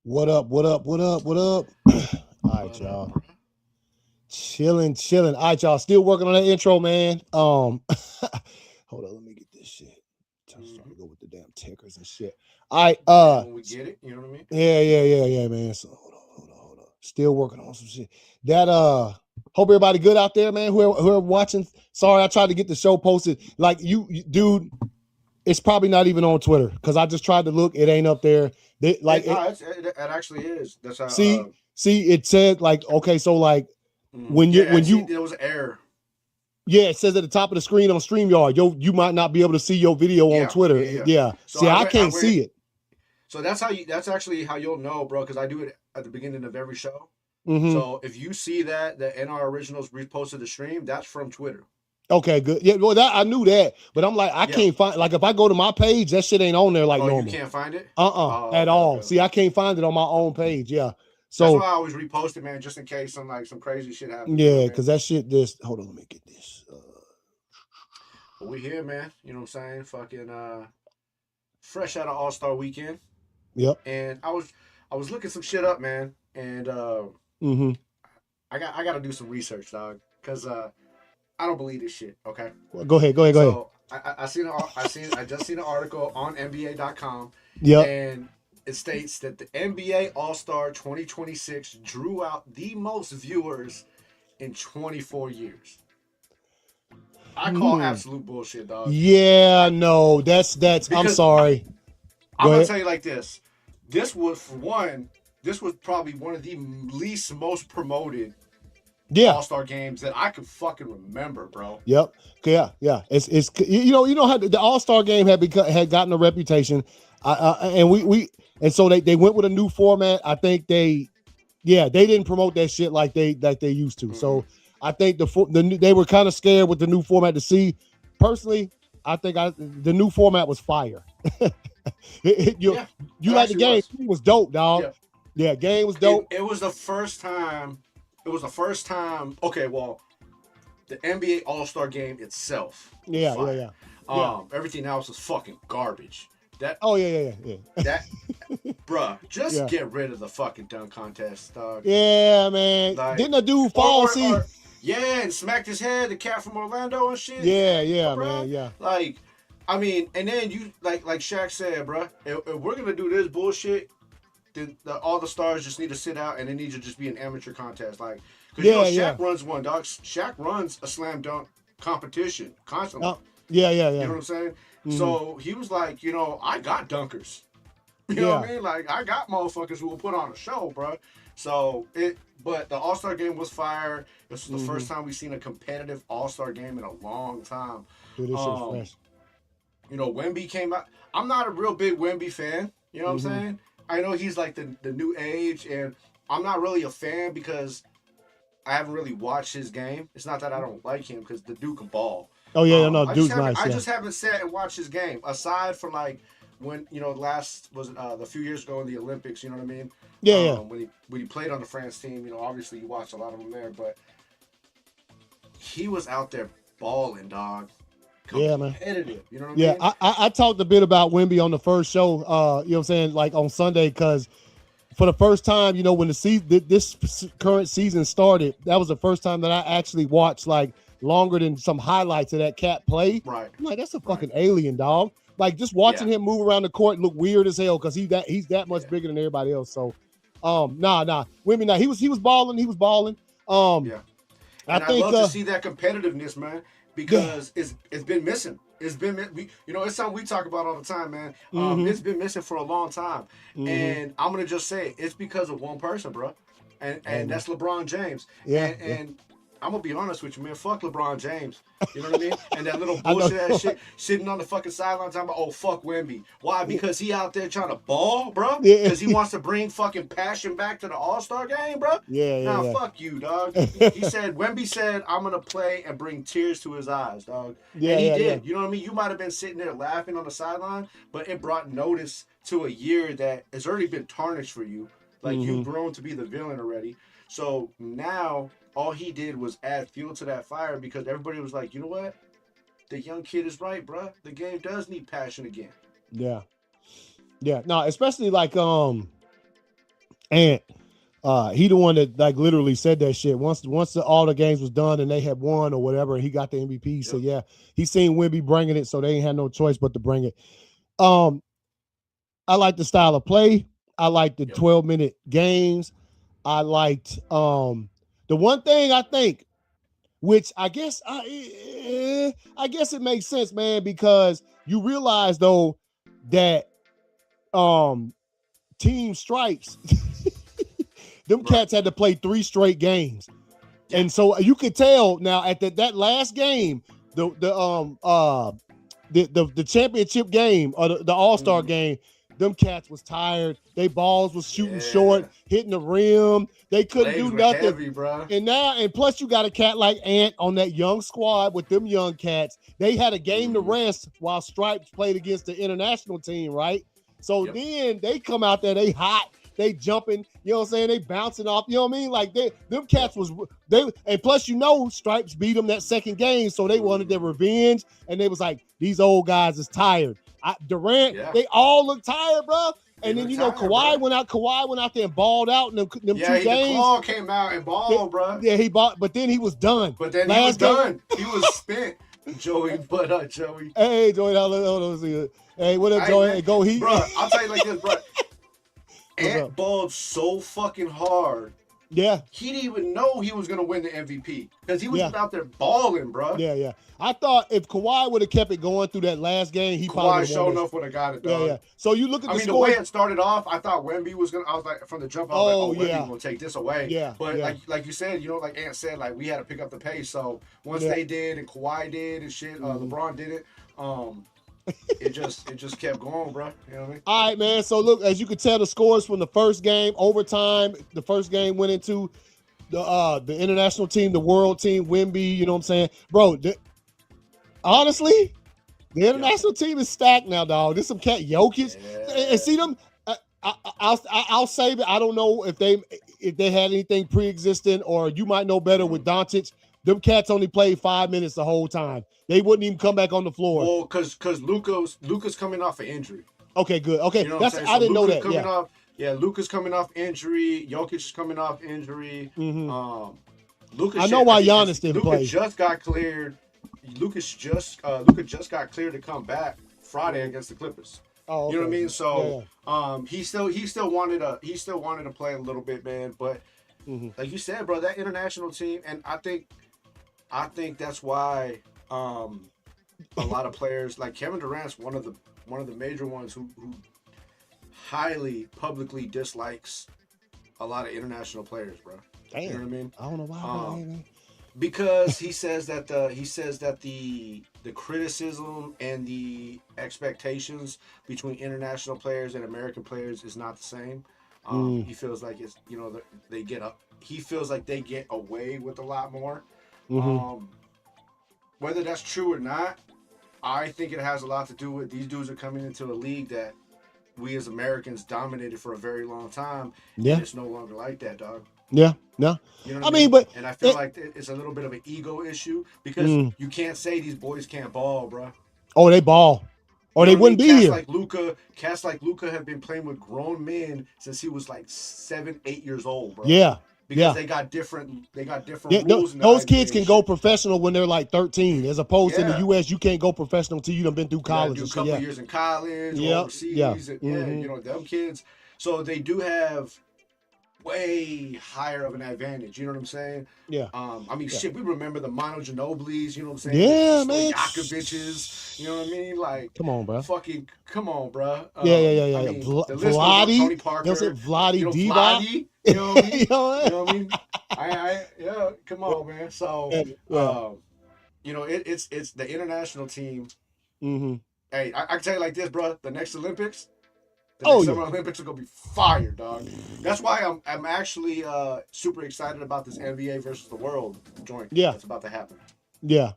What up? What up? What up? What up? All right, What up, y'all. bro? Chilling, chilling. All right, y'all. Still working on that intro, man. Hold on. Let me get this shit. Just trying Hmm to go with the damn tickers and shit. All right. Yeah, when we get it, you know what I mean? Yeah, man. So hold on. Still working on some shit. That Hope everybody good out there, man. Whoever watching. Sorry, I tried to get the show posted. Like dude. It's probably not even on Twitter because I just tried to look. It ain't up there. They like It it. no, it actually is. That's how. See, it said like okay, so like Yeah, I when see. you There was an error. yeah, it says at the top of the screen on StreamYard, you might not be able to see your video on Yeah, Twitter. yeah, yeah. Yeah, So see, I I went. I can't went. see it. So that's how you. That's actually how you'll know, bro. Because I do it at the beginning of every show. Mm-hmm. So if you see that NR Originals reposted the stream, that's from Twitter. Okay, good. Yeah, well, that I knew that, but I'm like, I Yeah. can't find like if I go to my page, that shit ain't on there like Oh, you normal. can't find it. Oh, At okay, okay, all. See, okay. I can't find it on my own page. Yeah, That's why so I always repost it, man, just in case some crazy shit happens. You know yeah, what I mean? because that shit just hold on, let me get this. But we here, man. You know what I'm saying? Fucking fresh out of All Star Weekend, Yep. and I was looking some shit up, man, and Mm-hmm. I got to do some research, dog, because I don't believe this shit. Okay, Well, go ahead. so I just seen an article on NBA.com, Yep. and it states that the NBA All Star 2026 drew out the most viewers in 24 years. I call Hmm. absolute bullshit, dog. Yeah, no, that's. I'm Because sorry. I'm Go gonna ahead. tell you like this. This was for one. This was probably one of the least most promoted Yeah. All Star games that I could fucking remember, bro. Yep. Yeah. It's you know how the All Star game had gotten a reputation, and we and so they went with a new format. I think they didn't promote that shit like they used to. Mm-mm. So I think they were kind of scared with the new format to see. Personally, I think the new format was fire. You Yeah, you it like the actually game? was. It was dope, dog. Yeah, Yeah, game was it, dope. it was the first time. It was the first time. Okay, well, the NBA All Star game itself was fire. Yeah. Yeah. Everything else was fucking garbage. That Oh yeah. that bruh, just Yeah. get rid of the fucking dunk contest, dog. Yeah, man. Like, Didn't a dude or fall? or See? or yeah, and smacked his head, the cat from Orlando and shit. Yeah, Yeah, man. bruh. Yeah. Like, I mean, and then you like Shaq said, bruh, if we're gonna do this bullshit, then all the stars just need to sit out and it needs to just be an amateur contest, like, because Yeah. Shaq runs one, dog. Shaq runs a slam dunk competition constantly. Oh, yeah. You know what I'm saying? Mm-hmm. So he was like, I got dunkers. You know what Yeah. I mean? Like I got motherfuckers who will put on a show, bro. But the All Star game was fire. This was the Mm-hmm. first time we've seen a competitive All Star game in a long time. Dude, this shit's Um, fresh. Wemby came out. I'm not a real big Wemby fan. You know what I'm Mm-hmm. saying? I know he's like the new age, and I'm not really a fan because I haven't really watched his game. It's not that I don't like him because the Duke can ball. Oh yeah, no, I just dude's haven't nice. I Yeah. just haven't sat and watched his game aside from like when last was a few years ago in the Olympics. You know what I mean? Yeah. When he played on the France team, obviously you watched a lot of them there, but he was out there balling, dog, Yeah, man. competitive. You know what I Yeah, mean? I talked a bit about Wimby on the first show. You know what I'm saying, like on Sunday, because for the first time, when this current season started, that was the first time that I actually watched like longer than some highlights of that cat play. Right, I'm like, that's a right. fucking alien, dog. Like just Yeah, watching him move around the court look weird as hell because he's that much yeah, bigger than everybody else. So, nah, Wimby, nah, he was balling, Um, yeah. I And I think, love to see that competitiveness, man, yeah, because it's been missing. It's been it's something we talk about all the time, man. mm-hmm, It's been missing for a long time, mm-hmm. and I'm gonna just say it's because of one person, bro, Hey and man, that's LeBron James. yeah, yeah. And I'm gonna be honest with you, man. Fuck LeBron James. You know what I mean? And that little I know. bullshit ass shit, sitting on the fucking sideline talking about, oh fuck Wemby. Why? Because he out there trying to ball, bro. Yeah, Because he wants to bring fucking passion back to the All Star game, bro. Nah, yeah. fuck you, dog. He said Wemby said I'm gonna play and bring tears to his eyes, dog. And he Yeah. did. You know what I mean? You might have been sitting there laughing on the sideline, but it brought notice to a year that has already been tarnished for you. Like Mm-hmm. you've grown to be the villain already. So now all he did was add fuel to that fire because everybody was like, you know what? The young kid is right, bro. The game does need passion again. Yeah. Yeah. No, especially like And he the one that like literally said that shit. Once all the games was done and they had won or whatever, and he got the MVP. He said, yeah, he seen Wemby bringing it, so they ain't had no choice but to bring it. I like the style of play. I like the 12-minute games. I liked the one thing I think, which I guess it makes sense, man, because you realize though that Team Stripes, them cats had to play 3 straight games. And so you could tell now at that last game, the championship game or the All-Star game, them cats was tired. They balls was shooting short, hitting the rim. They couldn't do nothing. Heavy, bro. And plus you got a cat like Ant on that young squad with them young cats. They had a game to rest while Stripes played against the international team, right? So then they come out there, they hot, they jumping, you know what I'm saying? They bouncing off, you know what I mean? Like them cats and plus Stripes beat them that second game, so they wanted their revenge, and they was like, these old guys is tired. Durant, they all look tired, bro. And then Kawhi went out there and balled out in them 2 games. The claw came out and balled, bro. Yeah, he balled, but then he was done. But then he was done. He was spent, Joey. But Joey. Hey, Joey, hold on. Hey, what up, Joey? Hey, go Heat. Bro, I'll tell you like this, bro. Ant balled so fucking hard. Yeah. He didn't even know he was going to win the MVP because he was out there balling, bro. Yeah. I thought if Kawhi would have kept it going through that last game, he probably sure enough would have got it, dog. Yeah. So you look at the way it started off, I thought Wemby was going to, I was like, from the jump, I was like, Wemby will take this away. Yeah. But like you said, like Ant said, like we had to pick up the pace. So once they did and Kawhi did and shit, LeBron did it, it just kept going, bro. You know what I mean? All right, man. So look, as you can tell, the scores from the first game, overtime. The first game went into the international team, the world team, Wemby. You know what I'm saying, bro? Honestly, the international team is stacked now, dog. There's some cat Jokic, and see them. I'll save it. I don't know if they had anything pre-existing, or you might know better with Doncic. Them cats only played 5 minutes the whole time. They wouldn't even come back on the floor. Well, because Luka's coming off an injury. Okay, good. Okay, you know I didn't know that. Luka's coming off injury. Jokic is coming off injury. Luka. I know why Giannis didn't play. Luka just got cleared. Luka just got cleared to come back Friday against the Clippers. Oh, okay. You know what I mean? So, he still wanted to play a little bit, man. But like you said, bro, that international team, and I think that's why a lot of players like Kevin Durant's one of the major ones who highly publicly dislikes a lot of international players, bro. Damn. You know what I mean? I don't know why. Because he says that the criticism and the expectations between international players and American players is not the same. He feels like it's he feels like they get away with a lot more. Whether that's true or not, I think it has a lot to do with these dudes are coming into a league that we as Americans dominated for a very long time. Yeah. And it's no longer like that, dog. Yeah, no. You know what I mean? And I feel like it's a little bit of an ego issue because you can't say these boys can't ball, bro. Oh, they ball. Or they wouldn't be here. Cats like Luka have been playing with grown men since he was like 7-8 years old, bro. Yeah. Because they got different rules. Those kids can go professional when they're like 13, as opposed to in the U.S. you can't go professional until you done been through college. You do a couple years in college, or overseas, and them kids. So they do have way higher of an advantage. You know what I'm saying? Yeah. Shit, we remember the Manu Ginobili's. You know what I'm saying? Yeah, man. Yakovic's. You know what I mean? Like, come on, bro. Come on, bro. Yeah. Vladi, Tony Parker. You know what I'm saying? Vladi, Divac. You know what I mean? You know what I mean? Come on, man. So, it's the international team. Hey, I can tell you like this, bro. The next Olympics. The next Summer Olympics are gonna be fire, dog. That's why I'm actually super excited about this NBA versus the world joint. Yeah, that's about to happen. Yeah.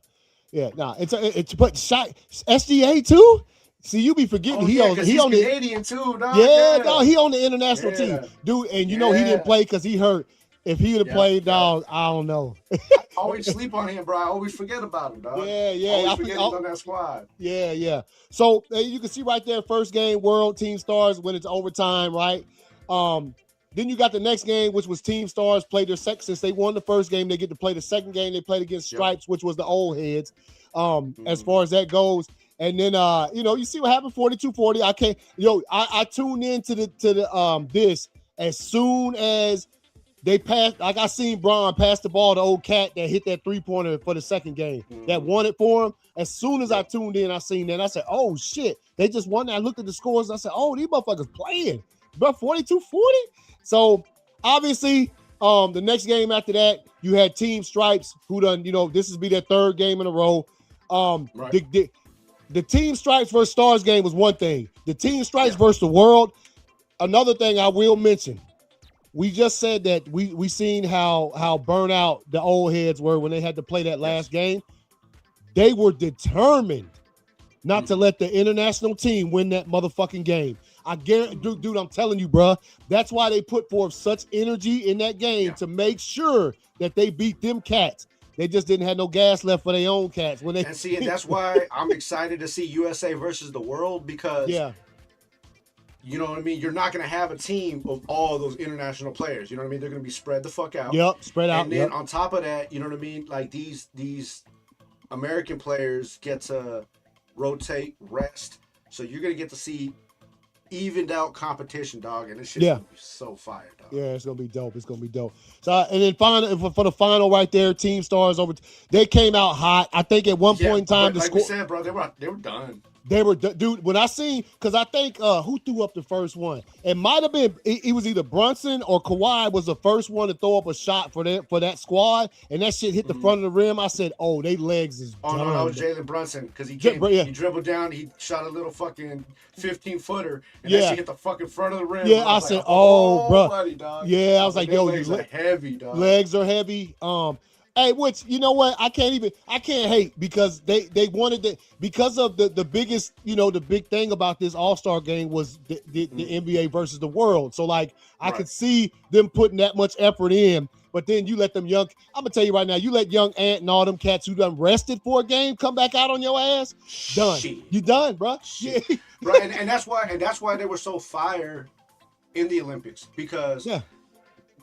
Nah, it's but SGA too. See, you be forgetting he's Canadian too, dog. Yeah, dog. He on the international team, dude. And you know he didn't play because he hurt. If he would have played, dog, I don't know. I always sleep on him, bro. I always forget about him, dog. Yeah. I forget he's on that squad. Yeah. So you can see right there, first game, world team stars when it's overtime, right? Then you got the next game, which was Team Stars played their second. Since they won the first game, they get to play the second game. They played against Stripes, which was the old heads. As far as that goes. And then you see what happened, 42-40. I tuned into the this as soon as they passed. Like I seen Braun pass the ball to old cat that hit that 3-pointer for the second game. That won it for him. As soon as I tuned in, I seen that. I said, oh shit, they just won that. I looked at the scores. I said, oh, these motherfuckers playing. But 42-40. So obviously, the next game after that, you had Team Stripes, who done, this will be their third game in a row. Right. The Team Stripes versus Stars game was one thing. The Team Stripes versus the world, another thing I will mention. We just said that we seen how burnt out the old heads were when they had to play that last game. They were determined not to let the international team win that motherfucking game. I guarantee, dude, I'm telling you, bro. That's why they put forth such energy in that game to make sure that they beat them cats. They just didn't have no gas left for their own cats. And that's why I'm excited to see USA versus the world, because you know what I mean? You're not going to have a team of all those international players. You know what I mean? They're going to be spread the fuck out. Yep, spread out. And then on top of that, you know what I mean? Like these American players get to rotate, rest. So you're going to get to see evened out competition, dog. And this shit's going to be so fire, dog. Yeah, it's going to be dope. It's going to be dope. So, and then for the final right there, Team Stars they came out hot. I think at one point in time, like we said, bro, they were done. They were, dude, when I seen, because I think, who threw up the first one? It might have been, it was either Brunson or Kawhi was the first one to throw up a shot for that squad, and that shit hit the front of the rim. I said, oh, they legs is done. No, that was Jalen Brunson, because he dribbled down, he shot a little fucking 15-footer, and that shit hit the fucking front of the rim. Yeah, I said, bro. Buddy, dog. Yeah, I was like, yo, legs are heavy, dog. Legs are heavy. Hey, which, you know what? I can't hate, because they wanted to, because of the biggest, the big thing about this All-Star game was the NBA versus the world. So, like, I could see them putting that much effort in, but then you let them I'm going to tell you right now, you let young Ant and all them cats who done rested for a game come back out on your ass, done. You done, bro. Yeah. Right, and that's why they were so fire in the Olympics, because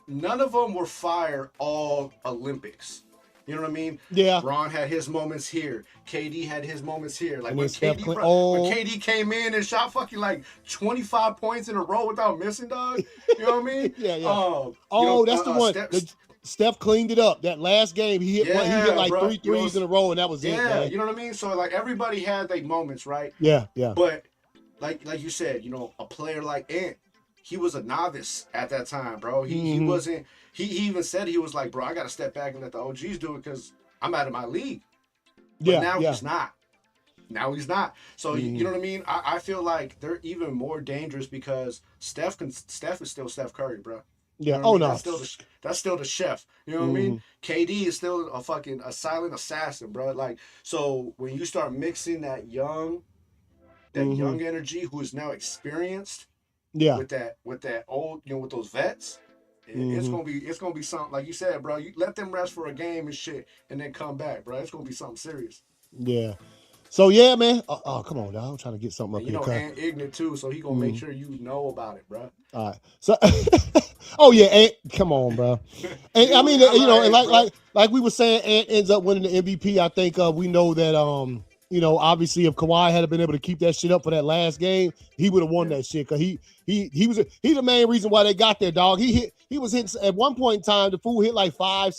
none of them were fire all Olympics. You know what I mean? Yeah. Ron had his moments here. KD had his moments here. Like when KD came in and shot fucking like 25 points in a row without missing, dog. You know what I mean? Yeah. That's the one. Steph cleaned it up. That last game, he hit like 3 threes in a row, and that was it. Yeah, you know what I mean? So like everybody had like moments, right? Yeah. But like you said, a player like Ant, he was a novice at that time, bro. He wasn't. He even said, he was like, bro, I got to step back and let the OGs do it because I'm out of my league. But now he's not. Now he's not. So you know what I mean? I feel like they're even more dangerous because Steph is still Steph Curry, bro. Yeah. You know what I mean? That's still the chef. You know what I mean? KD is still a silent assassin, bro. Like, so when you start mixing that young energy who is now experienced, with that old, with those vets, it's gonna be something, like you said, bro. You let them rest for a game and shit, and then come back, bro. It's gonna be something serious. Yeah. So yeah, man. Oh, come on, dog. I'm trying to get something up here. And ignorant too, so he gonna make sure you know about it, bro. All right. So, come on, bro. And I mean, and like we were saying, Ant ends up winning the MVP. I think we know that obviously if Kawhi had been able to keep that shit up for that last game, he would have won that shit. Cause he was the main reason why they got there, dog. He was hitting at one point in time. The fool hit like five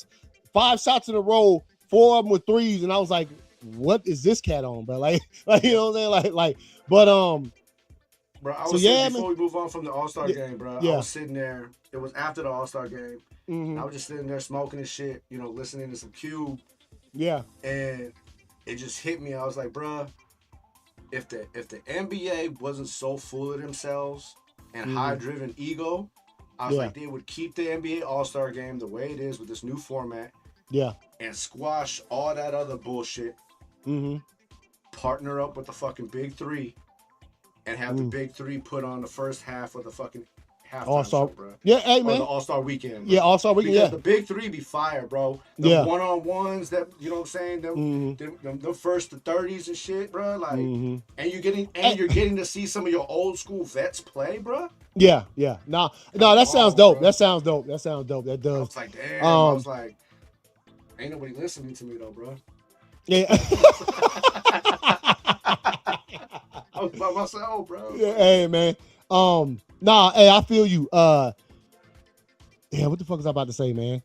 shots in a row, 4 of them were threes, and I was like, what is this cat on, bro? Like you know what I'm saying? But bro, I was before we move on from the All-Star game, bro. I was sitting there. It was after the All-Star game. I was just sitting there smoking and shit, listening to some Cube. Yeah. And it just hit me. I was like, bro, if the NBA wasn't so full of themselves and high-driven ego, I was like, they would keep the NBA All-Star game the way it is with this new format. Yeah. And squash all that other bullshit. Partner up with the fucking Big Three and have the Big Three put on the first half of the fucking halftime All-Star, show, bro. Yeah, hey, man. Or the All-Star weekend. Bro. Yeah, All-Star weekend, because the Big Three be fire, bro. The one-on-ones that, you know what I'm saying? Them first to 30s and shit, bro. Like, and you're getting to see some of your old school vets play, bro. Yeah, yeah. No, that sounds dope. That sounds dope. That sounds dope. That does. I was like, damn. I was like, ain't nobody listening to me though, bro. Yeah. I was by myself, bro. Yeah, hey man. Hey, I feel you. Yeah, what the fuck is I about to say, man?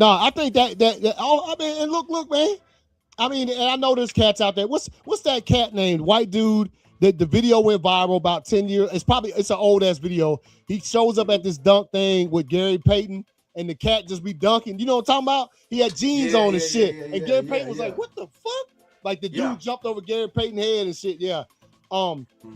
I think that oh, I mean, and look, man. I mean, and I know there's cats out there. What's that cat named? White dude. The video went viral about 10 years. It's an old ass video. He shows up at this dunk thing with Gary Payton, and the cat just be dunking. You know what I'm talking about? He had jeans on and shit. And Gary Payton was like, what the fuck? Like the dude jumped over Gary Payton's head and shit. Yeah.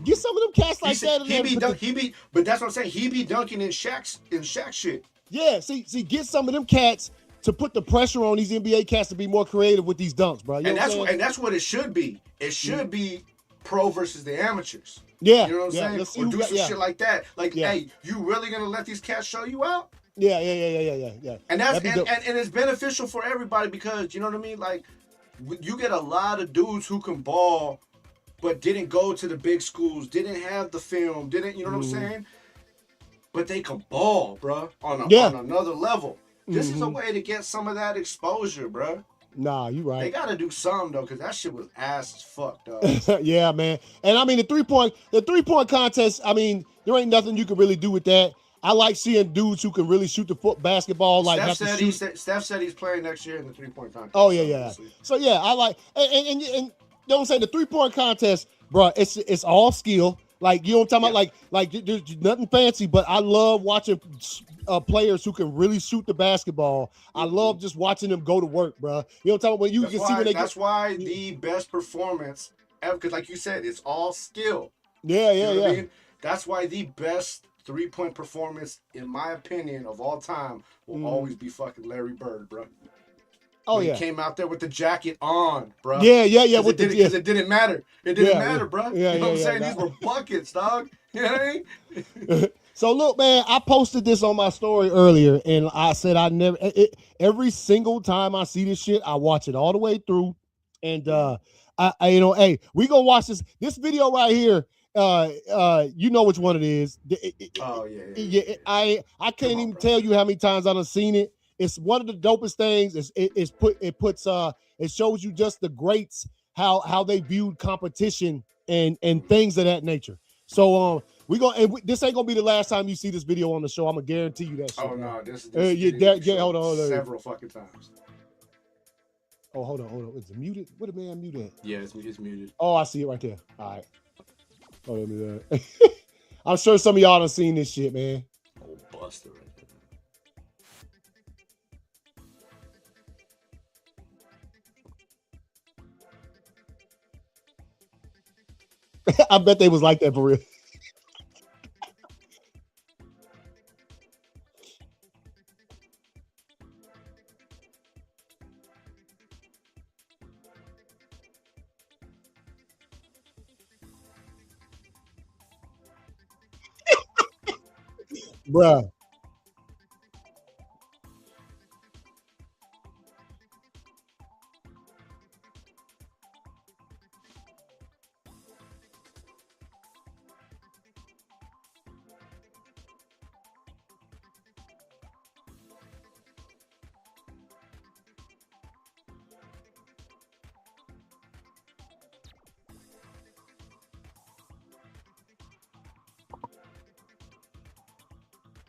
Get some of them cats like that. But that's what I'm saying. He be dunking in Shaq shit. Yeah, see, get some of them cats to put the pressure on these NBA cats to be more creative with these dunks, bro. And that's what it should be. It should be pro versus the amateurs. Yeah, you know what I'm saying? Or do some shit like that. Like, hey, you really gonna let these cats show you out? Yeah. And that's and it's beneficial for everybody because you know what I mean. Like, you get a lot of dudes who can ball, but didn't go to the big schools, didn't have the film, you know what I'm saying? But they can ball, bro, on another level. This is a way to get some of that exposure, bro. Nah, you right. They gotta do something though, because that shit was ass as fuck, dog. Yeah, man. And I mean the 3-point contest. I mean, there ain't nothing you can really do with that. I like seeing dudes who can really shoot the basketball. Like Steph said he's playing next year in the 3-point contest. Oh yeah. So yeah, I like and don't say the 3-point contest, bro. It's all skill. Like you know what I'm talking about. Like there's nothing fancy, but I love watching players who can really shoot the basketball. I love just watching them go to work, bro. You know what I'm talking about. When you can see when they. That's why the best performance ever, because like you said, it's all skill. Yeah. I mean? That's why the best 3-point performance, in my opinion, of all time, will always be fucking Larry Bird, bro. Oh, he came out there with the jacket on, bro. Yeah. Because it didn't matter. It didn't matter, bro. You know what I'm saying? These were buckets, dog. You know what I mean? So look, man, I posted this on my story earlier, and I said every single time I see this shit, I watch it all the way through, and hey, we gonna watch this video right here. You know which one it is. I can't even tell you how many times I've seen it. It's one of the dopest things. It shows you just the greats how they viewed competition and things of that nature. So this ain't gonna be the last time you see this video on the show. I'm gonna guarantee you that shit. Oh no, this hold on. Several fucking times. Oh, hold on. Is it muted? What a man muted? Yeah, it's muted. Oh, I see it right there. All right. Hold on. I'm sure some of y'all done seen this shit, man. Oh, Buster right there. I bet they was like that for real. Bruh.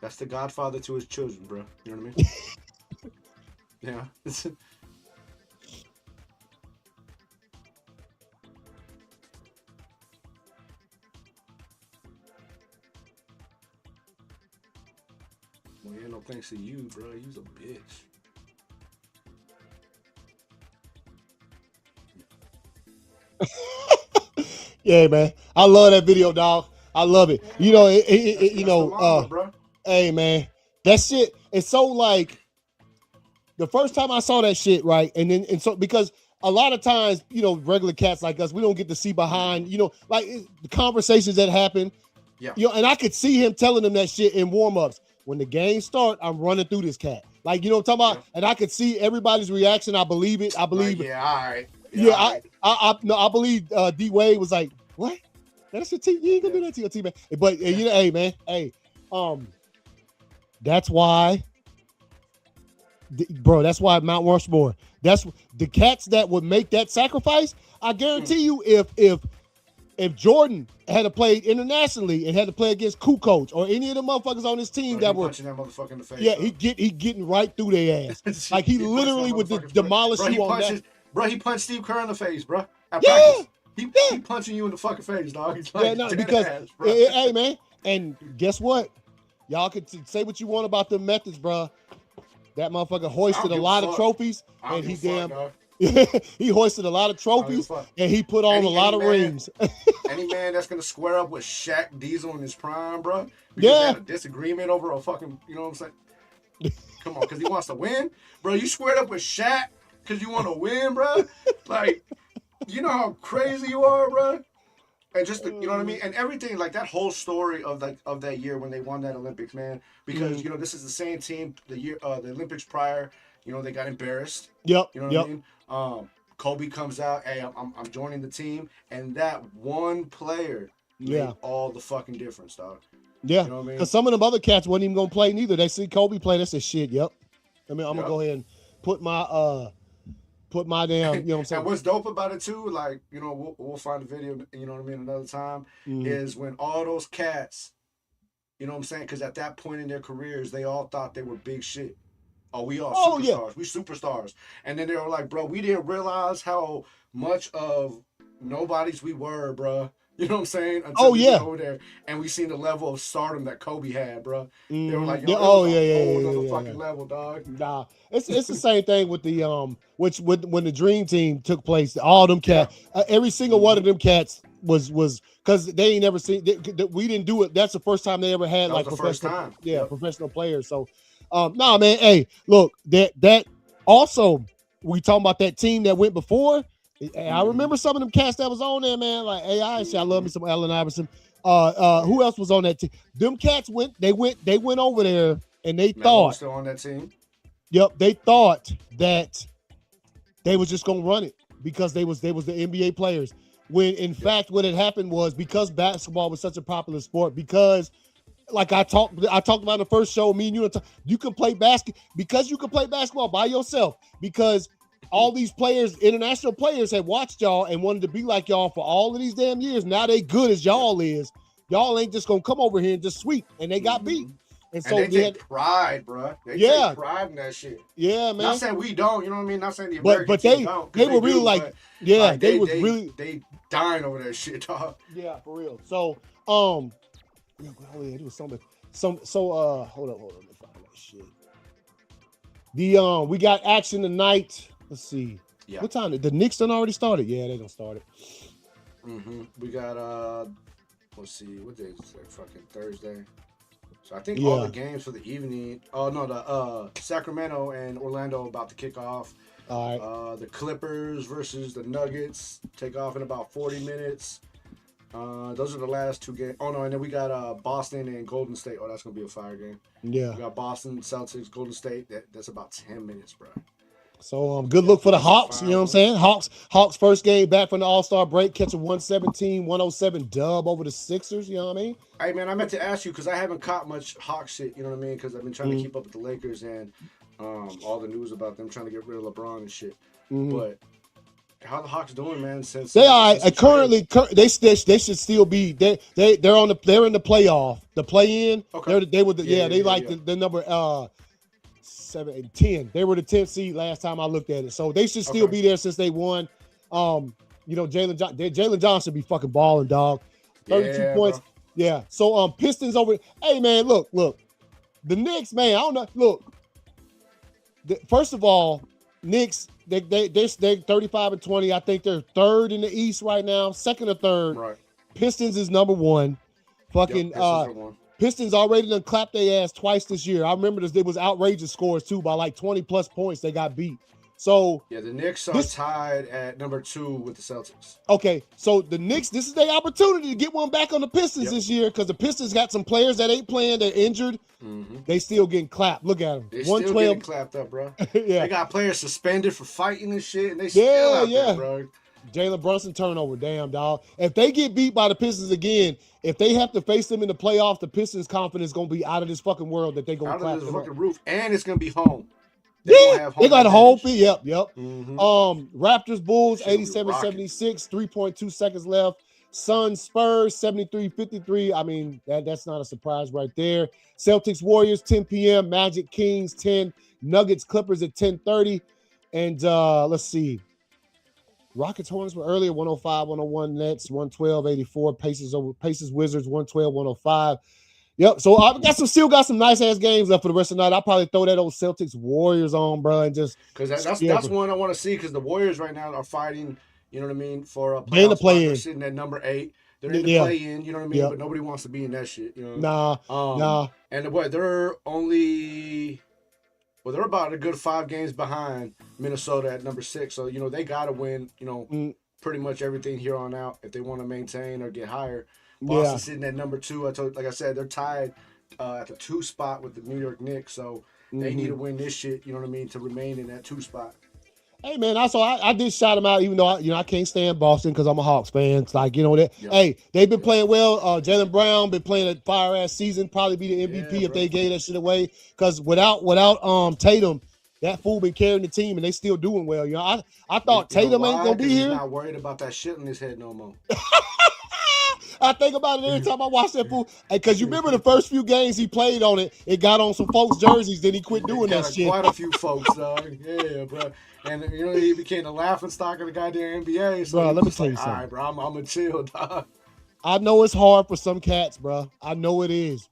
That's the godfather to his children, bro. You know what I mean? Yeah. Well, yeah, no thanks to you, bro. You's a bitch. Yeah, man. I love that video, dog. I love it. You know, hey, man, that shit is so like the first time I saw that shit, right? And so because a lot of times, you know, regular cats like us, we don't get to see behind, you know, like the conversations that happen. Yeah. You know, and I could see him telling them that shit in warm-ups. When the game start, I'm running through this cat. Like, you know what I'm talking about? And I could see everybody's reaction. I believe it. I believe it. Yeah, all right. Yeah, I believe D Wade was like, what? That's your team. You ain't gonna do that to your team, man. But you know, hey, man, hey, That's why, bro. That's why Mount Rushmore. That's the cats that would make that sacrifice. I guarantee you, if Jordan had to play internationally and had to play against Kukoc or any of the motherfuckers on his team that were punching that motherfucker in the face. Yeah, he getting right through their ass. Like he literally would demolish you on that. Bro, he punched Steve Kerr in the face, bro. At Yeah, practice. He yeah. punching you in the fucking face, dog. He's like, Because ass, bro. hey man, and guess what? Y'all could say what you want about the methods, bro. That motherfucker hoisted a lot of trophies, and he he hoisted a lot of trophies, and he put on a lot of rings. Any man that's gonna square up with Shaq Diesel in his prime, bro, because they had a disagreement over a fucking, you know what I'm saying? Come on, because he wants to win, bro. You squared up with Shaq because you want to win, bro. Like, you know how crazy you are, bro. And just you know what I mean, and everything, like that whole story of that year when they won that Olympics, man. Because you know this is the same team the Olympics prior. You know they got embarrassed. Yep. You know what I mean. Kobe comes out, hey, I'm joining the team, and that one player made all the fucking difference, dog. Yeah. You know what I mean? Because some of them other cats wasn't even gonna play neither. They see Kobe play, they said, shit, yep. I mean, I'm gonna go ahead and put my damn, you know what I'm saying? And what's dope about it too, like, you know, we'll find the video, you know what I mean, another time, is when all those cats, you know what I'm saying? Because at that point in their careers, they all thought they were big shit. Oh, we all superstars. Yeah. We superstars. And then they were like, bro, we didn't realize how much of nobodies we were, bro. You know what I'm saying? Until we went over there and we seen the level of stardom that Kobe had, bro. They were like, whole fucking level, dog. Nah, it's the same thing with the when the Dream Team took place. All them cats, every single one of them cats was because they ain't never seen. We didn't do it. That's the first time they ever had like professional, professional players. So, nah, man. Hey, look, that also we talking about that team that went before. I remember some of them cats that was on there, man. Like AI, I love me some Allen Iverson. Who else was on that team? Them cats went over there and they thought still on that team. Yep, they thought that they was just gonna run it because they was the NBA players. When in fact what had happened was because basketball was such a popular sport, because like I talked about in the first show, me and you can play basketball by yourself because all these players, international players, had watched y'all and wanted to be like y'all for all of these damn years. Now they good as y'all is. Y'all ain't just gonna come over here and just sweep. And they got beat. And so they take pride, bro. They take pride in that shit. Yeah, man. Not saying we don't, you know what I mean? Not saying the American but team don't. They were really like, they dying over that shit, dog. Yeah, for real. So, there was something. Hold up, let me find that shit. We got action tonight. Let's see. Yeah. What time? The Knicks done already started. Yeah, they done started. We got let's see, what day is it? Like fucking Thursday. So I think all the games for the evening. Oh no, the Sacramento and Orlando about to kick off. All right. The Clippers versus the Nuggets take off in about 40 minutes. Those are the last two games. Oh no, and then we got Boston and Golden State. Oh, that's gonna be a fire game. Yeah. We got Boston, Celtics, Golden State. That's about 10 minutes, bro. So good look for the Hawks, you know what I'm saying? Hawks first game back from the All-Star break, catch a 117-107 dub over the Sixers, you know what I mean? Hey man, I meant to ask you because I haven't caught much Hawks shit, you know what I mean? Because I've been trying to keep up with the Lakers and all the news about them trying to get rid of LeBron and shit. But how the Hawks doing, man? Since they are currently they should still be they're in the playoff, the play-in. Okay. They were the number 7 and 10. They were the 10th seed last time I looked at it. So they should still be there since they won. Jalen Johnson be fucking balling, dog. 32 points. Bro. Yeah. So Pistons over. Hey man, look. The Knicks, man, I don't know. Look. First of all, Knicks, they're 35-20. I think they're third in the East right now, second or third. Right. Pistons is number one. Fucking Pistons already done clapped their ass twice this year. I remember there was outrageous scores too by like 20 plus points. They got beat. So yeah, the Knicks are tied at number 2 with the Celtics. Okay, so the Knicks, this is their opportunity to get one back on the Pistons this year because the Pistons got some players that ain't playing. They're injured. They still getting clapped. Look at them. They still getting clapped up, bro. Yeah. They got players suspended for fighting and shit, and they still out there, bro. Jalen Brunson turnover. Damn, dog. If they get beat by the Pistons again, if they have to face them in the playoffs, the Pistons' confidence is going to be out of this fucking world that they going to Out of clap this them up. fucking roof, and it's gonna be home. They're Yeah, gonna have they home got a whole advantage. field. Yep. Mm-hmm. Raptors, Bulls, Shit'll be rocking. 87-76, 3.2 seconds left. Suns, Spurs, 73-53. I mean, that's not a surprise right there. Celtics, Warriors, 10 p.m. Magic, Kings, 10. Nuggets, Clippers at 10:30. And let's see. Rockets, Hornets were earlier, 105, 101 Nets, 112, 84. Pacers, Wizards, 112, 105. Yep. So I got still got some nice ass games left for the rest of the night. I'll probably throw that old Celtics Warriors on, bro, and just because that's one I want to see because the Warriors right now are fighting. You know what I mean for a They in the playoff spot. They're play-in. sitting at number 8. They're in the Yeah. play-in. You know what I mean. Yep. But nobody wants to be in that shit. You know. Nah. And what they're only. Well, they're about a good 5 games behind Minnesota at number 6. So, you know, they got to win, you know, pretty much everything here on out if they want to maintain or get higher. Boston sitting at number 2. Like I said, they're tied at the 2 spot with the New York Knicks. So they need to win this shit, you know what I mean, to remain in that 2 spot. Hey, man, I did shout them out, even though I can't stand Boston because I'm a Hawks fan. It's like, you know, that. Yep. Hey, they've been playing well. Jaylen Brown been playing a fire-ass season. Probably be the MVP if they gave that shit away. Because without Tatum, that fool been carrying the team, and they still doing well. You know, I thought Tatum ain't going to be here. He's not worried about that shit in his head no more. I think about it every time I watch that fool. Because you remember the first few games he played on it, it got on some folks' jerseys, then he quit doing that shit. Quite a few folks, dog. Yeah, bro. And, you know, he became the laughing stock of the goddamn NBA. So bro, let me tell you something. All right, bro, I'm going to chill, dog. I know it's hard for some cats, bro. I know it is.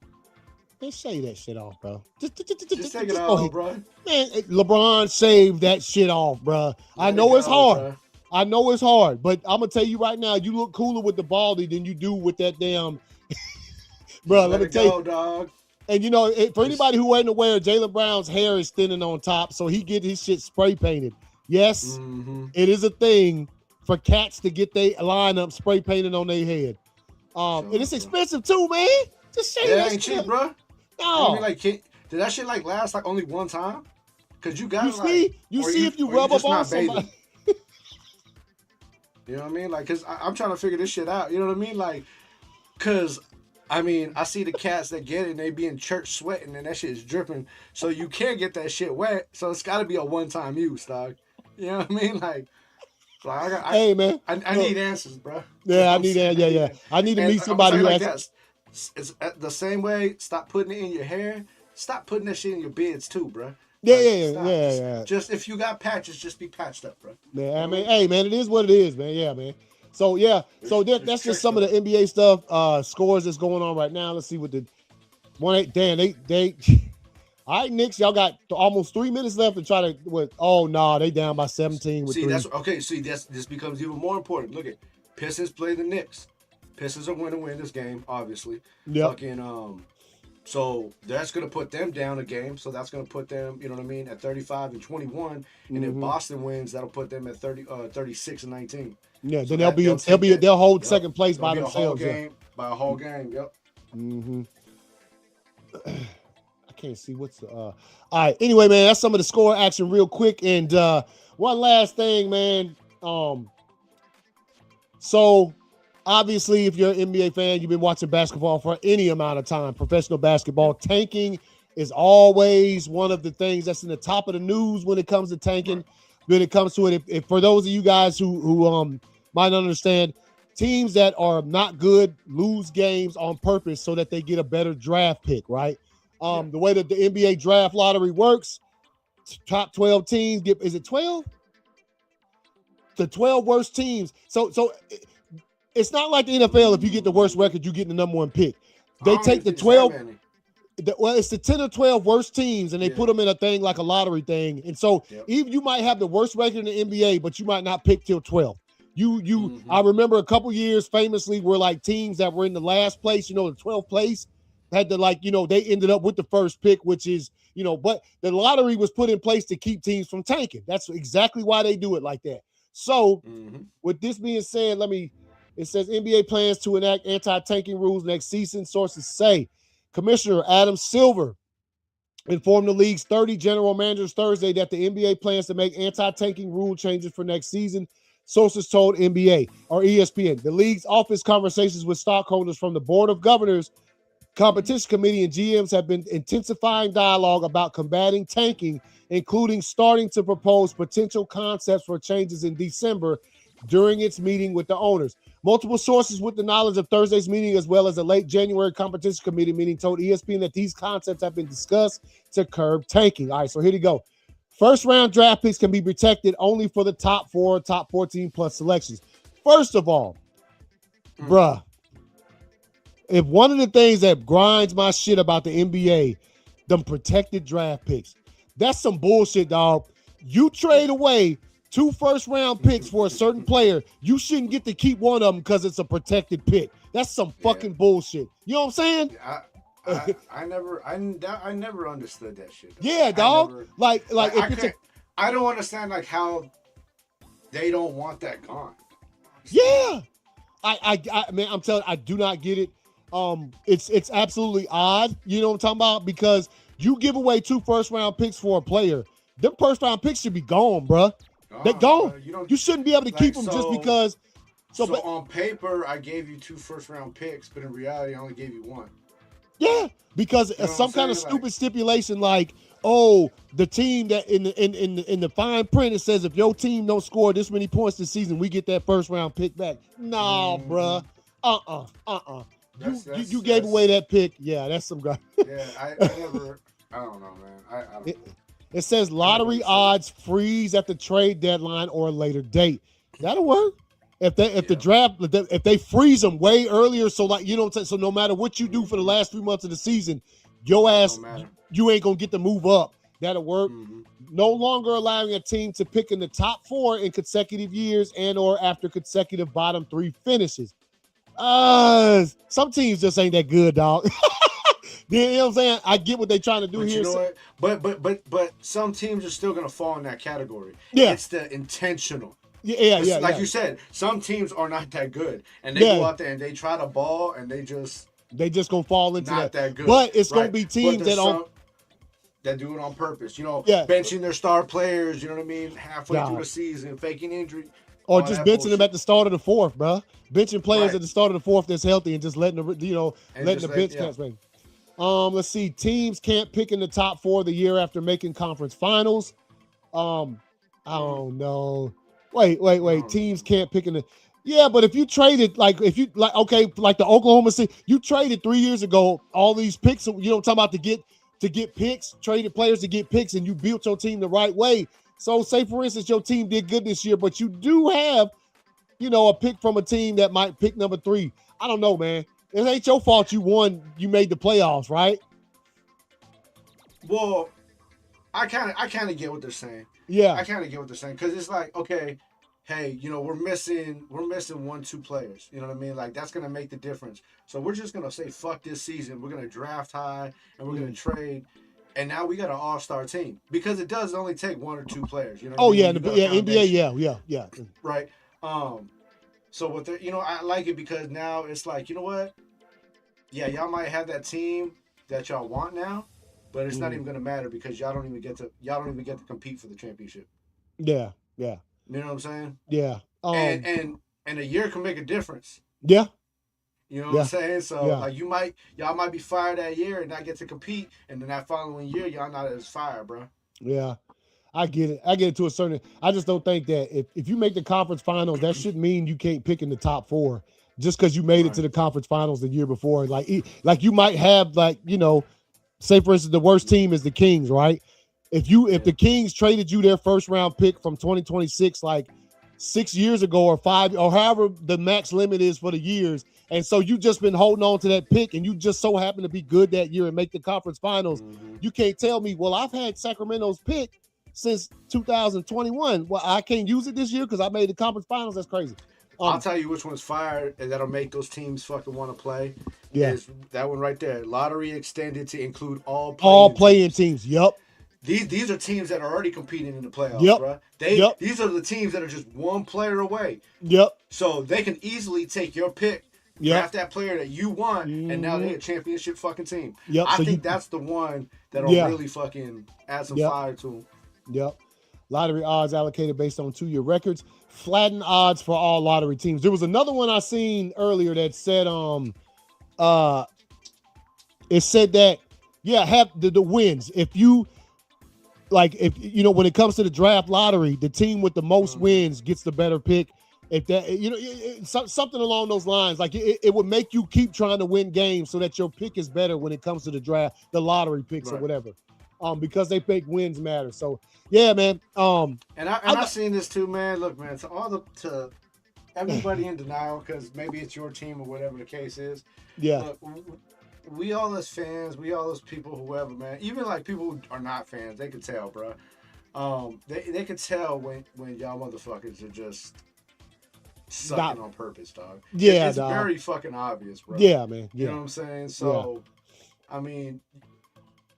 Man, shave that shit off, bro. Just take it off, bro. Man, LeBron shaved that shit off, bro. I know it's hard. Bro. I know it's hard, but I'm gonna tell you right now, you look cooler with the baldy than you do with that damn. Bro, let me tell you, dog. And you know, for anybody who ain't aware, Jaylen Brown's hair is thinning on top, so he get his shit spray painted. Yes, it is a thing for cats to get their lineup spray painted on their head. And it's expensive too, man. Just shave that ain't shit. Cheap, bro. No. I mean, did that shit last only one time? Cause you got you see if you rub up on somebody. You know what I mean? Like, cause I'm trying to figure this shit out. You know what I mean? Like, cause I mean, I see the cats that get it and they be in church sweating and that shit is dripping. So you can't get that shit wet. So it's got to be a one-time use, dog. You know what I mean? Like hey, man. I need answers, bro. Yeah, I need that. Yeah. I need to meet somebody who has. It's the same way. Stop putting it in your hair. Stop putting that shit in your beds too, bro. Yeah. Just if you got patches, just be patched up, bro. Yeah, I mean, hey, man, it is what it is, man. Yeah, man. So that's just some of the NBA stuff. Scores that's going on right now. Let's see what the 1-8. Damn, they. All right, Knicks, y'all got almost 3 minutes left to try to. Oh no, they down by 17. With 3. That's okay. See, this becomes even more important. Look at Pistons play the Knicks. Pistons are going to win this game, obviously. Yeah. Fucking So that's going to put them down a game. So that's going to put them, you know what I mean, at 35 and 21. And if Boston wins, that'll put them at 36 and 19. Yeah, so then they'll hold second place by themselves. By a whole game. Yep. I can't see what's all right. Anyway, man, that's some of the score action real quick. And one last thing, man. So obviously, if you're an NBA fan, you've been watching basketball for any amount of time, professional basketball. Tanking is always one of the things that's in the top of the news when it comes to tanking. When it comes to it, if for those of you guys who might understand, teams that are not good lose games on purpose so that they get a better draft pick, right? The way that the NBA draft lottery works, top 12 teams get, is it 12? The 12 worst teams. So it's not like the NFL. If you get the worst record, you get the number 1 pick. They take the 12. It's the 10 or 12 worst teams, and they put them in a thing like a lottery thing. And so even you might have the worst record in the NBA, but you might not pick till 12. I remember a couple years famously were like teams that were in the last place, the 12th place had to they ended up with the first pick, which is, but the lottery was put in place to keep teams from tanking. That's exactly why they do it like that. So with this being said, it says NBA plans to enact anti-tanking rules next season. Sources say Commissioner Adam Silver informed the league's 30 general managers Thursday that the NBA plans to make anti-tanking rule changes for next season. Sources told NBA or ESPN. The league's office conversations with stockholders from the Board of Governors, Competition Committee, and GMs have been intensifying dialogue about combating tanking, including starting to propose potential concepts for changes in December during its meeting with the owners. Multiple sources with the knowledge of Thursday's meeting, as well as a late January Competition Committee meeting, told ESPN that these concepts have been discussed to curb tanking. All right, so here we go. First round draft picks can be protected only for the top 14 plus selections. First of all, bruh, if one of the things that grinds my shit about the NBA, them protected draft picks, that's some bullshit, dog. You trade away 2 first-round picks for a certain player, you shouldn't get to keep one of them because it's a protected pick. That's some fucking bullshit. You know what I'm saying? I never understood that shit. Yeah, dog. I don't understand like how they don't want that gone. Yeah, I man, I'm telling you, I do not get it. It's absolutely odd. You know what I'm talking about? Because you give away 2 first-round picks for a player, them first-round picks should be gone, bruh. They gone. You shouldn't be able to keep them just because. So on paper, I gave you 2 first-round picks, but in reality, I only gave you 1. Yeah, because some kind of stupid stipulation like, oh, the team that in the fine print it says if your team don't score this many points this season, we get that first-round pick back. Nah, bruh. You gave away that pick. Yeah, that's some guy. Yeah, I don't know, man. I don't know. It says lottery odds freeze at the trade deadline or a later date. That'll work. If the draft, if they freeze them way earlier, so like, you know what I'm saying? So no matter what you do for the last 3 months of the season, your ass, you ain't gonna get to move up. That'll work. Mm-hmm. No longer allowing a team to pick in the top 4 in consecutive years and or after consecutive bottom 3 finishes. Some teams just ain't that good, dog. You know what I'm saying? I get what they're trying to do here. You know what? But some teams are still gonna fall in that category. Yeah, it's the intentional. Yeah. Like you said, some teams are not that good, and they go out there and they try to ball, and they just gonna fall into not that good. But it's gonna be teams that do it on purpose. You know, benching their star players. You know what I mean? Halfway through the season, faking injury. Or just benching them at the start of the 4th, bro. Benching players at the start of the 4th that's healthy and just letting the bench camps ring. Let's see. Teams can't pick in the top 4 of the year after making conference finals. I don't know. Wait. Teams can't pick in the. Yeah, but if you traded like the Oklahoma City, you traded 3 years ago all these picks. You know what I'm talking about to get picks, traded players to get picks, and you built your team the right way. So, say for instance, your team did good this year, but you do have, a pick from a team that might pick number 3. I don't know, man. It ain't your fault you won. You made the playoffs, right? Well, I kind of get what they're saying. Yeah, I kind of get what they're saying because it's like, okay, hey, we're missing 1-2 players. You know what I mean? Like that's gonna make the difference. So we're just gonna say fuck this season. We're gonna draft high and we're gonna trade. And now we got an all-star team because it does only take 1 or 2 players. You know? Oh yeah, NBA, yeah. Right. So what they, I like it because now it's like, you know what? Yeah, y'all might have that team that y'all want now, but it's not even gonna matter because y'all don't even get to compete for the championship. Yeah. You know what I'm saying? Yeah. And a year can make a difference. Yeah. You know what I'm saying? So like y'all might be fired that year and not get to compete, and then that following year y'all not as fired, bro. Yeah. I get it to a certain. I just don't think that if you make the conference finals, that shouldn't mean you can't pick in the top 4 just because you made it to the conference finals the year before. Like you might have say for instance the worst team is the Kings, right? If the Kings traded you their first round pick from 2026 like 6 years ago or 5 or however the max limit is for the years, and so you just been holding on to that pick and you just so happen to be good that year and make the conference finals, you can't tell me, well, I've had Sacramento's pick since 2021. Well, I can't use it this year because I made the conference finals. That's crazy. I'll tell you which one's fired and that'll make those teams fucking want to play. Yeah, is that one right there. Lottery extended to include all playing teams. Yep. These are teams that are already competing in the playoffs, bro. These are the teams that are just 1 player away. Yep. So they can easily take your pick, draft that player that you want, and now they're a championship fucking team. Yep. I think that's the one that'll really fucking add some fire to them. Yep. Lottery odds allocated based on 2-year records. Flatten odds for all lottery teams. There was another one I seen earlier that said uh it said that have the wins. If you like, if you know, when it comes to the draft lottery, the team with the most wins gets the better pick. If that, something along those lines, like it would make you keep trying to win games so that your pick is better when it comes to the draft, the lottery picks or whatever, because they think wins matter. So yeah, man. And I've seen this too, man. Look, man, to everybody in denial because maybe it's your team or whatever the case is. Yeah. Look, we all as fans, we all as people, whoever, man, even like people who are not fans, they can tell, bro. They can tell when y'all motherfuckers are just sucking on purpose, dog. Yeah, it's very fucking obvious, bro. Yeah, man. Yeah. You know what I'm saying? So, I mean,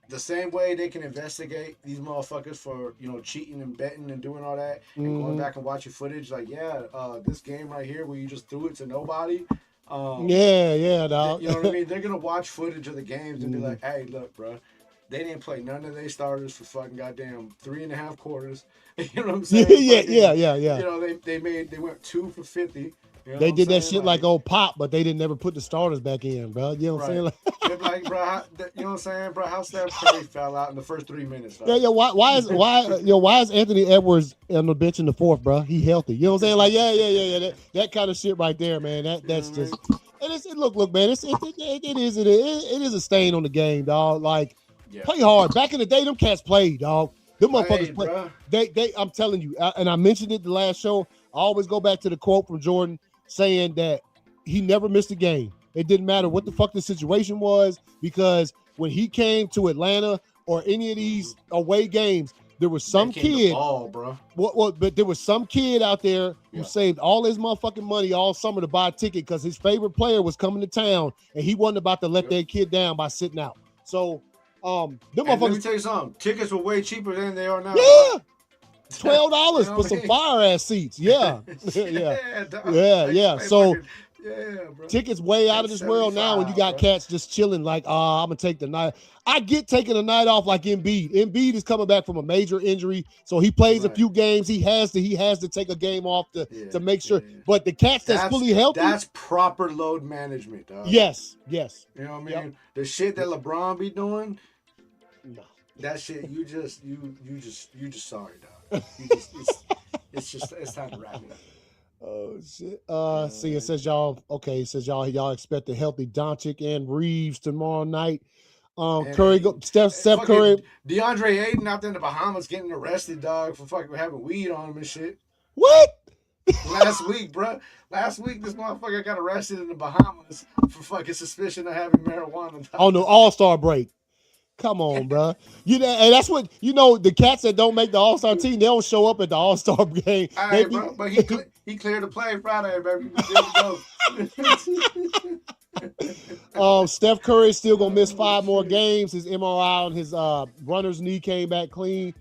the same way they can investigate these motherfuckers for, cheating and betting and doing all that, and going back and watching footage, like, this game right here where you just threw it to nobody. Dog. You know what I mean? They're gonna watch footage of the games and be like, "Hey, look, bro, they didn't play none of their starters for fucking goddamn 3.5 quarters." You know what I'm saying? Yeah. They went 2 for 50. You know they did that shit like old Pop, but they didn't never put the starters back in, bro. You know what I'm saying? Like, bro, you know what I'm saying, bro? How Steph Curry fell out in the first 3 minutes. Dog. Yeah. Why is Anthony Edwards on the bench in the fourth, bro? He healthy. You know what I'm saying? Like, yeah. That kind of shit right there, man. That's just. And look, man. It is a stain on the game, dog. Like, play hard. Back in the day, them cats played, dog. Them motherfuckers play. They. I'm telling you, and I mentioned it the last show. I always go back to the quote from Jordan saying that he never missed a game. It didn't matter what the fuck the situation was, because when he came to Atlanta or any of these away games, there was some kid. But there was some kid out there who saved all his motherfucking money all summer to buy a ticket because his favorite player was coming to town, and he wasn't about to let that kid down by sitting out. So, them motherfuckers. Let me tell you something. Tickets were way cheaper than they are now. Yeah. $12 for some fire ass seats. Yeah. So bro. tickets way out of this world now when you got cats just chilling like, I'm gonna take the night. I get taking a night off like Embiid. Embiid is coming back from a major injury, so he plays a few games. He has to take a game off to make sure. But the cats that's fully healthy. That's proper load management, dog. Yes. You know what I mean? The shit that LeBron be doing. No. That shit, you just sorry, dog. It's time to wrap it up. Oh shit. See, it says y'all expect a healthy Doncic and Reeves tomorrow night. Curry, Steph Curry, DeAndre Ayton out there in the Bahamas getting arrested, dog, for fucking having weed on him and shit. What? Last week, bro. Last week, this motherfucker got arrested in the Bahamas for fucking suspicion of having marijuana. Dog. On the All-Star break. Come on, bro. And that's what the cats that don't make the All-Star team, they don't show up at the All-Star game. All right, bro. But he cleared to play Friday, baby. Steph Curry is still gonna miss 5 more games. His MRI on his runner's knee came back clean.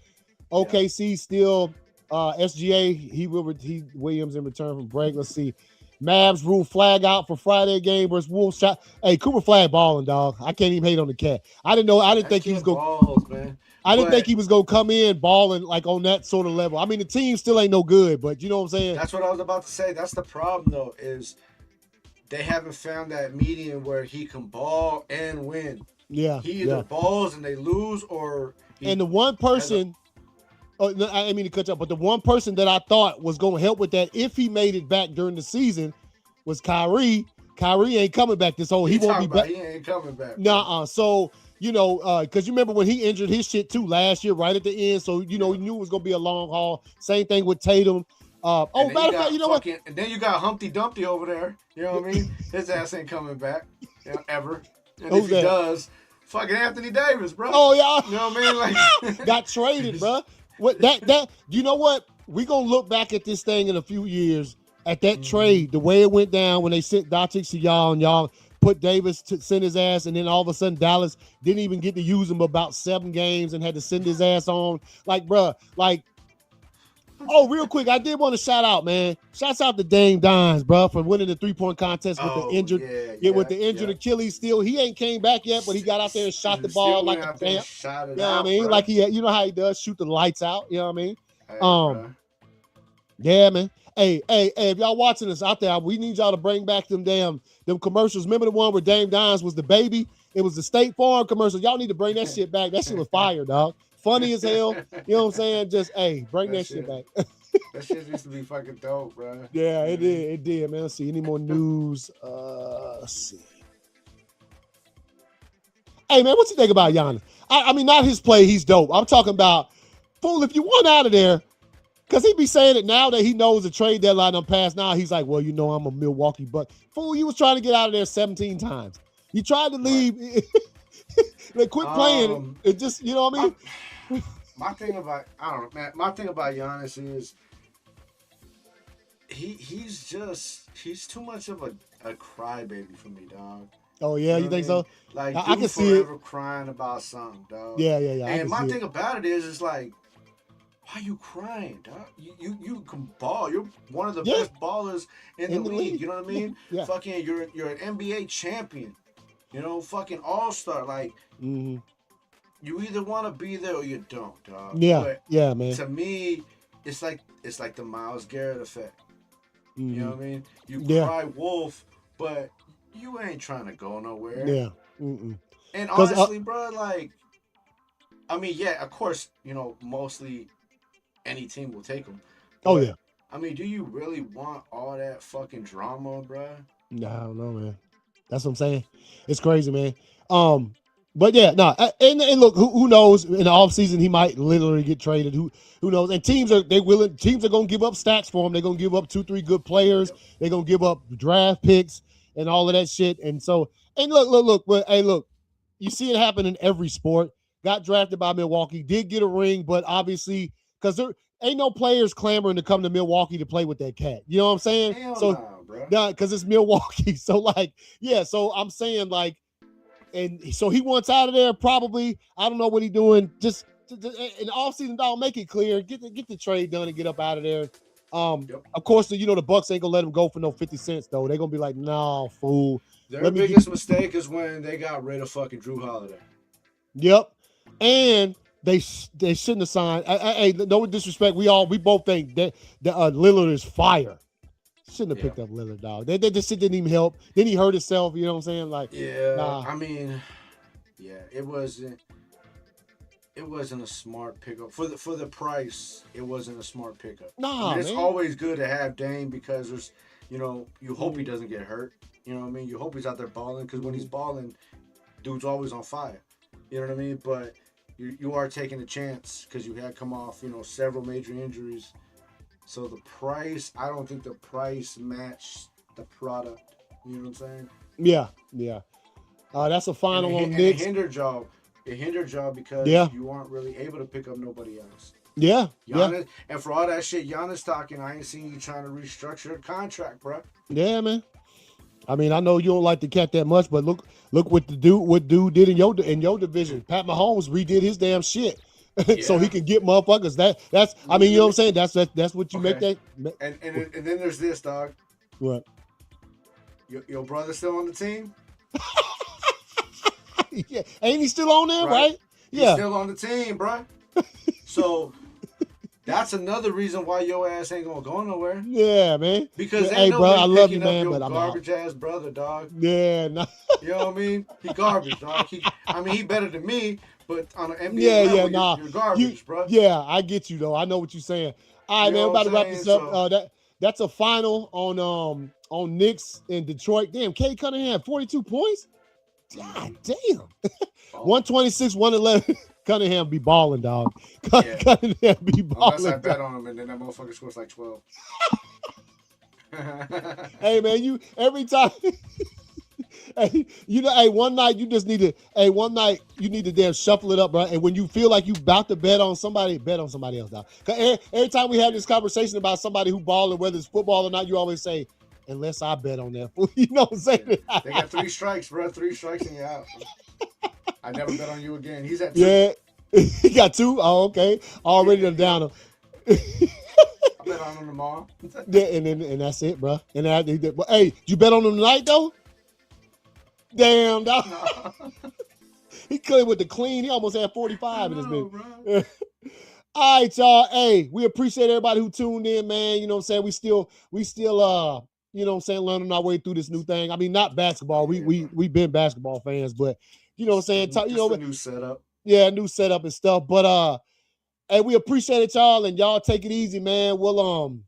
OKC still SGA. Williams in return from break. Let's see. Mavs rule flag out for Friday game versus Wolves. Shot. Hey, Cooper Flag balling, dog. I can't even hate on the cat. I didn't think he was going. I didn't think he was going to come in balling like on that sort of level. I mean, the team still ain't no good, but you know what I'm saying? That's what I was about to say. That's the problem, though, is they haven't found that medium where he can ball and win. Yeah. He either balls and they lose, or and the one person. I didn't mean to cut you off, but the one person that I thought was going to help with that if he made it back during the season was Kyrie. Kyrie ain't coming back this whole. He won't be back. He ain't coming back. Nah. So because you remember when he injured his shit too last year, right at the end. So you knew it was going to be a long haul. Same thing with Tatum. Matter of fact, you know what? And then you got Humpty Dumpty over there. You know what I mean? His ass ain't coming back ever. And if he does, fucking Anthony Davis, bro. Oh yeah. You know what I mean? Like got traded, bro. What that you know what? We gonna look back at this thing in a few years at that trade, the way it went down when they sent Doncic to y'all and y'all put Davis to send his ass, and then all of a sudden Dallas didn't even get to use him about 7 games and had to send his ass on. Like, bro, like. Oh, real quick, I did want to shout out, man. Shouts out to Dame Dines, bro, for winning the 3-point contest with the injured, with the injured Achilles. Still, he ain't came back yet, but he got out there and shot the ball like a champ. You know what I mean? Bro. Like you know how he does, shoot the lights out. You know what I mean? Hey, bro. Yeah, man. Hey, if y'all watching this out there, we need y'all to bring back them commercials. Remember the one where Dame Dines was the baby? It was the State Farm commercial. Y'all need to bring that shit back. That shit was fire, dog. Funny as hell. You know what I'm saying? Just, hey, bring that shit back. That shit used to be fucking dope, bro. Yeah, it did. It did, man. Let's see. Any more news? Let's see. Hey, man, what you think about Giannis? I mean, not his play. He's dope. I'm talking about, fool, if you want out of there, because he be saying it now that he knows the trade deadline done passed. Now he's like, well, you know, I'm a Milwaukee Buck. Fool, you was trying to get out of there 17 times. You tried to leave. Right. Like, quit playing. It just, you know what I mean? My thing about, I don't know, man. My thing about Giannis is he's too much of a crybaby for me, dog. Oh, yeah, you think so? Like, I can see it. Crying about something, dog. Yeah. And my thing about it is, it's like, why are you crying, dog? You can ball. You're one of the best ballers in the league. You know what I mean? Yeah. Fucking, you're an NBA champion. You know, fucking all-star. Like, you either want to be there or you don't, dog. Yeah, but yeah, man. To me, it's like the Myles Garrett effect. You know what I mean? You cry wolf, but you ain't trying to go nowhere. Yeah. And honestly, bro, like, I mean, yeah, of course, you know, mostly any team will take him. Oh, yeah. I mean, do you really want all that fucking drama, bro? No, I don't know, man. That's what I'm saying. It's crazy, man. But yeah, no. And look, who knows? In the offseason, he might literally get traded. Who knows? And teams are willing. Teams are gonna give up stacks for him. They're gonna give up 2-3 good players. Yep. They're gonna give up draft picks and all of that shit. And so, and look. But hey, look, you see it happen in every sport. Got drafted by Milwaukee, did get a ring, but obviously, because there ain't no players clamoring to come to Milwaukee to play with that cat. You know what I'm saying? Hell so, no, bro. Yeah, because it's Milwaukee. So, like, yeah. So I'm saying, like, and so he wants out of there. Probably, I don't know what he's doing. Just in the offseason, dog, make it clear. Get the trade done and get up out of there. Of course, the Bucks ain't gonna let him go for no 50 cents though. They're gonna be like, "No, fool." Their biggest mistake is when they got rid of fucking Drew Holiday. Yep, and they shouldn't have signed. Hey, no disrespect. We both think that Lillard is fire. Shouldn't have picked up Lillard, dog. This shit didn't even help. Then he hurt himself. You know what I'm saying? Like, nah. I mean, it wasn't a smart pickup for the price. It wasn't a smart pickup. Nah, it's always good to have Dame because there's, you hope he doesn't get hurt. You know what I mean? You hope he's out there balling because when he's balling, dude's always on fire. You know what I mean? But you are taking a chance because you had come off, several major injuries. So the price, I don't think the price matched the product. You know what I'm saying? Yeah. That's a final on Knicks. It hindered y'all because you aren't really able to pick up nobody else. Yeah. Giannis, and for all that shit Giannis talking, I ain't seen you trying to restructure the contract, bro. Yeah, man. I mean, I know you don't like the cat that much, but look what dude did in your division. Pat Mahomes redid his damn shit. So he can get motherfuckers. That's I mean, you know what I'm saying? That's what you make that. And then there's this, dog. What? Your brother still on the team? Yeah, ain't he still on there, right? Yeah, he's still on the team, bro. So that's another reason why your ass ain't gonna go nowhere. Yeah, man. Because hey, bro, I love you, man, your but I'm garbage ass brother, dog. Yeah, no. You know what I mean? He garbage, dog. He better than me. But on an NBA level, you're garbage, bro. Yeah, I get you though. I know what you're saying. All right, man, we're about to wrap this up. That's a final on Knicks in Detroit. Damn, Kay Cunningham, 42 points. God damn. 126, 111. Cunningham be balling, dog. Cunningham be balling. Unless I bet on him and then that motherfucker scores like 12. Hey, man, you every time. Hey, one night you just need to damn shuffle it up, bro. And when you feel like you about to bet on somebody else, dog. Cause every time we have this conversation about somebody who balling, whether it's football or not, you always say, unless I bet on that. You know what I'm saying? They got 3 strikes, bro. 3 strikes and you're out. I never bet on you again. He's at 2. Yeah, he got 2. Oh, okay. Already down him. I bet on him tomorrow. Yeah, and that's it, bro. And hey, did you bet on him tonight though? Damn, dog. No. He clean with the clean. He almost had 45 in his bit. All right, y'all. Hey, we appreciate everybody who tuned in, man. You know what I'm saying? We still you know what I'm saying, learning our way through this new thing. I mean, not basketball. Oh, yeah, We've been basketball fans, but you know what I'm saying? just a new setup. Yeah, new setup and stuff. But hey, we appreciate it, y'all, and y'all take it easy, man. We'll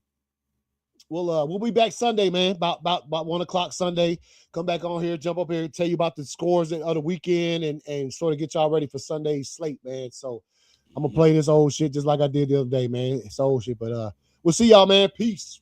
be back Sunday, man. About 1:00 Sunday. Come back on here, jump up here, tell you about the scores of the weekend, and sort of get y'all ready for Sunday's slate, man. So I'm gonna play this old shit just like I did the other day, man. It's old shit, but we'll see y'all, man. Peace.